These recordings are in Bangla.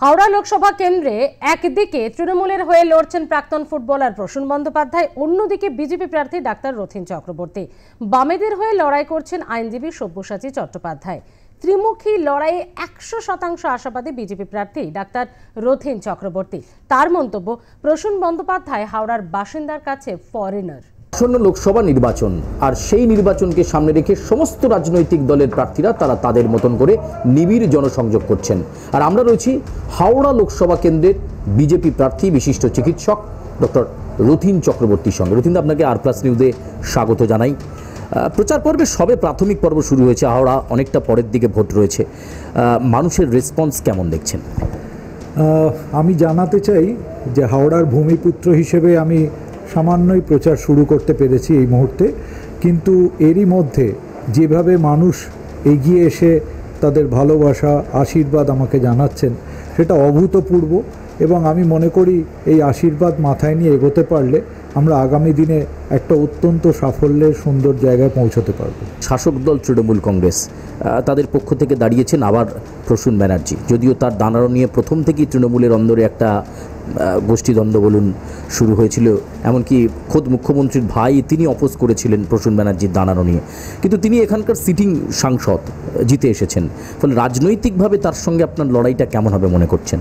হাওড়া লোকসভা কেন্দ্রে একদিকে তৃণমূলের হয়ে লড়ছেন প্রাক্তন ফুটবলার প্রসূন বন্দ্যোপাধ্যায়, অন্যদিকে বিজেপি প্রার্থী ডাক্তার রথীন চক্রবর্তী। বামেদের হয়ে লড়াই করছেন আইনজীবী সব্যসাচী চট্টোপাধ্যায়। ত্রিমুখী লড়াইয়ে 100% আশাবাদী বিজেপি প্রার্থী ডাক্তার রথীন চক্রবর্তী। তার মন্তব্য, প্রসূন বন্দ্যোপাধ্যায় হাওড়ার বাসিন্দার কাছে ফরেনার। আসন্ন লোকসভা নির্বাচন, আর সেই নির্বাচনকে সামনে রেখে সমস্ত রাজনৈতিক দলের প্রার্থীরা তারা তাদের মতন করে নিবিড় জনসংযোগ করছেন। আর আমরা রয়েছি হাওড়া লোকসভা কেন্দ্রের বিজেপি প্রার্থী বিশিষ্ট চিকিৎসক ডক্টর রথীন চক্রবর্তীর সঙ্গে। রথীন, আপনাকে আর প্লাস নিউজে স্বাগত জানাই। প্রচার পর্বের সবে প্রাথমিক পর্ব শুরু হয়েছে, হাওড়া অনেকটা পরের দিকে ভোট রয়েছে, মানুষের রেসপন্স কেমন দেখছেন? আমি জানাতে চাই যে হাওড়ার ভূমিপুত্র হিসেবে আমি সামান্যই প্রচার শুরু করতে পেরেছি এই মুহূর্তে, কিন্তু এরই মধ্যে যেভাবে মানুষ এগিয়ে এসে তাদের ভালোবাসা আশীর্বাদ আমাকে জানাচ্ছেন সেটা অভূতপূর্ব, এবং আমি মনে করি এই আশীর্বাদ মাথায় নিয়ে এগোতে পারলে আমরা আগামী দিনে একটা অত্যন্ত সাফল্যের সুন্দর জায়গায় পৌঁছতে পারব। শাসক দল তৃণমূল কংগ্রেস, তাদের পক্ষ থেকে দাঁড়িয়েছেন আবার প্রসূন ব্যানার্জি। যদিও তার দাঁড়ানো নিয়ে প্রথম থেকেই তৃণমূলের অন্দরে একটা গোষ্ঠীদ্বন্দ্ব বলুন শুরু হয়েছিল, এমনকি খোদ মুখ্যমন্ত্রীর ভাই তিনি অপোজ করেছিলেন প্রসূন ব্যানার্জির দাঁড়ানো নিয়ে, কিন্তু তিনি এখানকার সিটিং সাংসদ, জিতে এসেছেন। ফলে রাজনৈতিকভাবে তার সঙ্গে আপনার লড়াইটা কেমন হবে মনে করছেন?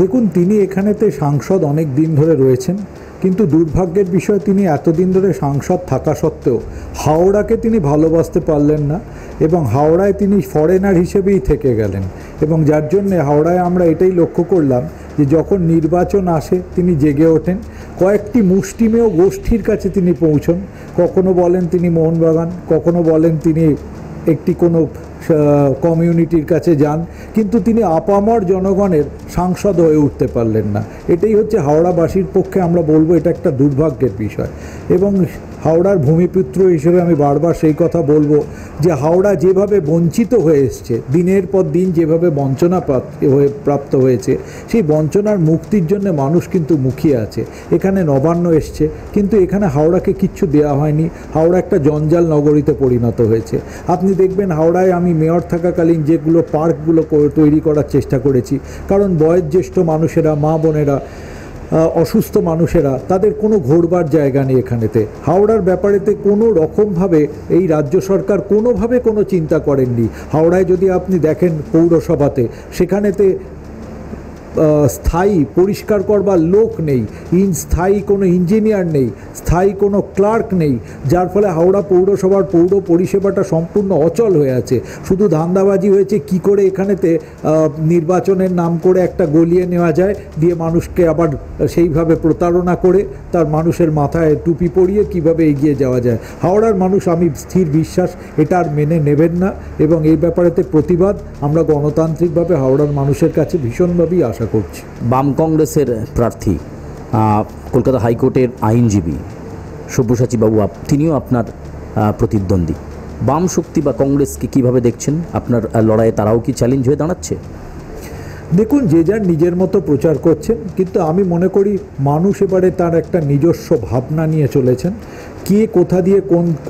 দেখুন, তিনি এখানেতে সাংসদ অনেক দিন ধরে রয়েছেন, কিন্তু দুর্ভাগ্যের বিষয় তিনি এতদিন ধরে সাংসদ থাকা সত্ত্বেও হাওড়াকে তিনি ভালোবাসতে পারলেন না, এবং হাওড়ায় তিনি ফরেনার হিসেবেই থেকে গেলেন। এবং যার জন্যে হাওড়ায় আমরা এটাই লক্ষ্য করলাম যে যখন নির্বাচন আসে তিনি জেগে ওঠেন, কয়েকটি মুষ্টিমেয় গোষ্ঠীর কাছে তিনি পৌঁছন। কখনো বলেন তিনি মোহনবাগান, কখনো বলেন তিনি একটি কোনো কমিউনিটির কাছে যান, কিন্তু তিনি আপামর জনগণের সাংসদ হয়ে উঠতে পারলেন না। এটাই হচ্ছে হাওড়াবাসীর পক্ষে আমরা বলবো এটা একটা দুর্ভাগ্যের বিষয়। এবং হাওড়ার ভূমিপুত্র হিসেবে আমি বারবার সেই কথা বলবো যে হাওড়া যেভাবে বঞ্চিত হয়ে এসছে, দিনের পর দিন যেভাবে বঞ্চনা প্রাপ্ত হয়েছে, সেই বঞ্চনার মুক্তির জন্য মানুষ কিন্তু মুখিয়ে আছে। এখানে নবান্ন এসছে, কিন্তু এখানে হাওড়াকে কিচ্ছু দেওয়া হয়নি। হাওড়া একটা জঞ্জাল নগরীতে পরিণত হয়েছে। আপনি দেখবেন হাওড়ায় আমি মেয়র থাকাকালীন যেগুলো পার্কগুলো তৈরি করার চেষ্টা করেছি, কারণ বয়োজ্যেষ্ঠ মানুষেরা, মা বোনেরা, অসুস্থ মানুষেরা, তাদের কোনো ঘোরবার জায়গা নেই এখানেতে। হাওড়ার ব্যাপারেতে কোনো রকমভাবে এই রাজ্য সরকার কোনোভাবে কোনো চিন্তা করেননি। হাওড়ায় যদি আপনি দেখেন পৌরসভাতে, সেখানেতে স্থায়ী পরিষ্কার করবার লোক নেই, স্থায়ী কোনো ইঞ্জিনিয়ার নেই, স্থায়ী কোনো ক্লার্ক নেই, যার ফলে হাওড়া পৌরসভার পৌর পরিষেবাটা সম্পূর্ণ অচল হয়ে আছে। শুধু ধান্দাবাজি হয়েছে কি করে এখানেতে নির্বাচনের নাম করে একটা গলিয়ে নেওয়া যায়, দিয়ে মানুষকে আবার সেইভাবে প্রতারণা করে তার মানুষের মাথায় টুপি পরিয়ে কিভাবে এগিয়ে যাওয়া যায়। হাওড়ার মানুষ, আমি স্থির বিশ্বাস, এটা আর মেনে নেবেন না, এবং এই ব্যাপারেতে প্রতিবাদ আমরা গণতান্ত্রিকভাবে হাওড়ার মানুষের কাছে ভীষণভাবেই আশা করছি। বাম কংগ্রেসের প্রার্থী, কলকাতা হাইকোর্টের আইনজীবী সব্যসাচী বাবু, তিনিও আপনার প্রতিদ্বন্দ্বী। বাম শক্তি বা কংগ্রেসকে কিভাবে দেখছেন? আপনার লড়াইয়ে তারাও কি চ্যালেঞ্জ হয়ে দাঁড়াচ্ছে? দেখুন, যে যার নিজের মতো প্রচার করছেন, কিন্তু আমি মনে করি মানুষ এবারে তার একটা নিজস্ব ভাবনা নিয়ে চলেছেন। কে কোথা দিয়ে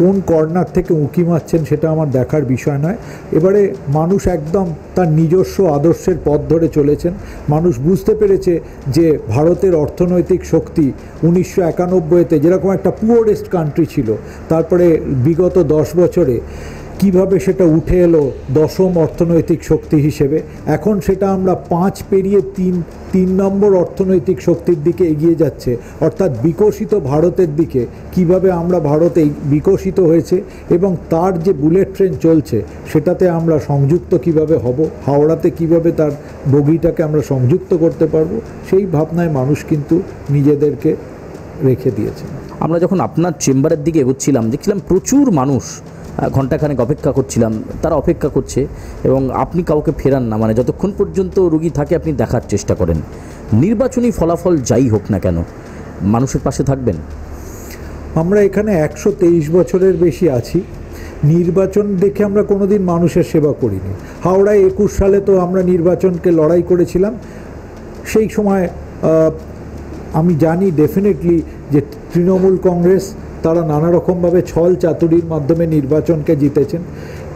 কোন কর্নার থেকে উঁকি মারছেন সেটা আমার দেখার বিষয় নয়। এবারে মানুষ একদম তার নিজস্ব আদর্শের পথ ধরে চলেছেন। মানুষ বুঝতে পেরেছে যে ভারতের অর্থনৈতিক শক্তি 1991-তে যেরকম একটা পুয়ারেস্ট কান্ট্রি ছিল, তারপরে বিগত 10 বছরে কিভাবে সেটা উঠে এলো 10ম অর্থনৈতিক শক্তি হিসেবে। এখন সেটা আমরা 5 পেরিয়ে 3 নম্বর অর্থনৈতিক শক্তির দিকে এগিয়ে যাচ্ছে, অর্থাৎ বিকশিত ভারতের দিকে। কিভাবে আমরা ভারতে বিকশিত হয়েছে এবং তার যে বুলেট ট্রেন চলছে সেটাতে আমরা সংযুক্ত কিভাবে হব, হাওড়াতে কিভাবে তার বগিটাকে আমরা সংযুক্ত করতে পারবো, সেই ভাবনায় মানুষ কিন্তু নিজেদেরকে রেখে দিয়েছে। আমরা যখন আপনার চেম্বারের দিকে এগোচ্ছিলাম, দেখছিলাম প্রচুর মানুষ ঘণ্টাখানেক অপেক্ষা করছিলাম, তারা অপেক্ষা করছে এবং আপনি কাউকে ফেরান না, মানে যতক্ষণ পর্যন্ত রোগী থাকে আপনি দেখার চেষ্টা করেন। নির্বাচনী ফলাফল যাই হোক না কেন, মানুষের পাশে থাকবেন? আমরা এখানে 123 বছরের বেশি আছি, নির্বাচন দেখে আমরা কোনোদিন মানুষের সেবা করিনি। হাওড়ায় 21 সালে তো আমরা নির্বাচনকে লড়াই করেছিলাম। সেই সময় আমি জানি ডেফিনেটলি যে তৃণমূল কংগ্রেস তারা নানা রকমভাবে ছল চাতুরির মাধ্যমে নির্বাচনকে জিতেছেন।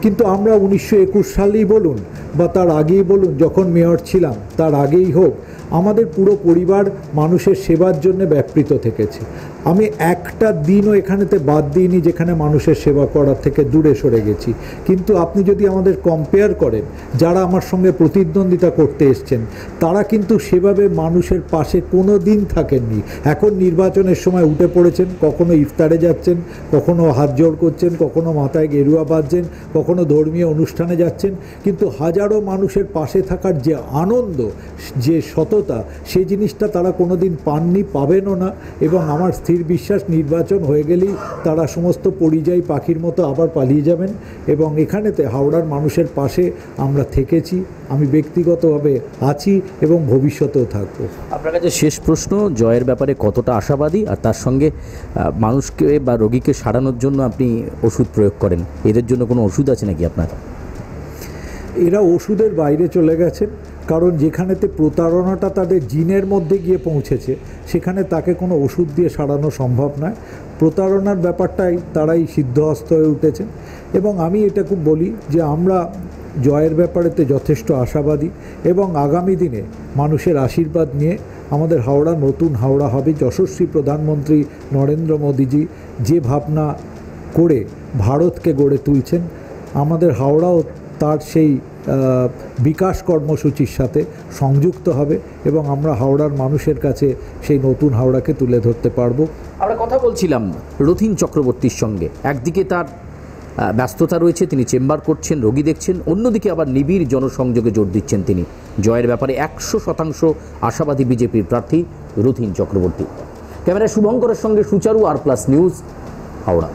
কিন্তু আমরা 1921 সালেই বলুন বা তার আগেই বলুন, যখন মেয়র ছিলাম তার আগেই হোক, আমাদের পুরো পরিবার মানুষের সেবার জন্য ব্যাপৃত থেকেছে। আমি একটা দিনও এখানেতে বাদ দিইনি যেখানে মানুষের সেবা করার থেকে দূরে সরে গেছি। কিন্তু আপনি যদি আমাদের কম্পেয়ার করেন, যারা আমার সঙ্গে প্রতিদ্বন্দ্বিতা করতে এসছেন তারা কিন্তু সেভাবে মানুষের পাশে কোনো দিন থাকেননি। এখন নির্বাচনের সময় উঠে পড়েছেন, কখনো ইফতারে যাচ্ছেন, কখনো হাত জোড় করছেন, কখনো মাথায় গেরুয়া বাঁধছেন, কখনো ধর্মীয় অনুষ্ঠানে যাচ্ছেন, কিন্তু হাজারো মানুষের পাশে থাকার যে আনন্দ, যে সততা, সেই জিনিসটা তারা কোনো দিন পাননি, পাবেনও না। এবং আমার স্থির বিশ্বাস নির্বাচন হয়ে গেলেই তারা সমস্ত পরিযায়ী পাখির মতো আবার পালিয়ে যাবেন। এবং এখানেতে হাওড়ার মানুষের পাশে আমরা থেকেছি, আমি ব্যক্তিগতভাবে আছি এবং ভবিষ্যতেও থাকবো। আপনার কাছে শেষ প্রশ্ন, জয়ের ব্যাপারে কতটা আশাবাদী, আর তার সঙ্গে মানুষকে বা রোগীকে সারানোর জন্য আপনি ওষুধ প্রয়োগ করেন, এদের জন্য কোনো ওষুধ আছে নাকি আপনার? এরা ওষুধের বাইরে চলে গেছেন, কারণ যেখানেতে প্রতারণাটা তাদের জিনের মধ্যে গিয়ে পৌঁছেছে সেখানে তাকে কোনো ওষুধ দিয়ে সারানো সম্ভব নয়। প্রতারণার ব্যাপারটাই তারাই সিদ্ধহস্ত হয়ে উঠেছেন। এবং আমি এটা খুব বলি যে আমরা জয়ের ব্যাপারেতে যথেষ্ট আশাবাদী এবং আগামী দিনে মানুষের আশীর্বাদ নিয়ে আমাদের হাওড়া নতুন হাওড়া হবে। যশস্বী প্রধানমন্ত্রী নরেন্দ্র মোদীজি যে ভাবনা করে ভারতকে গড়ে তুলছেন, আমাদের হাওড়াও তার সেই বিকাশ কর্মসূচির সাথে সংযুক্ত হবে এবং আমরা হাওড়ার মানুষের কাছে সেই নতুন হাওড়াকে তুলে ধরতে পারবো। আমরা কথা বলছিলাম রথীন চক্রবর্তীর সঙ্গে। একদিকে তার ব্যস্ততা রয়েছে, তিনি চেম্বার করছেন, রোগী দেখছেন, অন্যদিকে আবার নিবিড় জনসংযোগে জোর দিচ্ছেন তিনি। জয়ের ব্যাপারে 100% আশাবাদী বিজেপির প্রার্থী রথীন চক্রবর্তী। ক্যামেরায় শুভঙ্করের সঙ্গে সুচারু, আর প্লাস নিউজ, হাওড়া।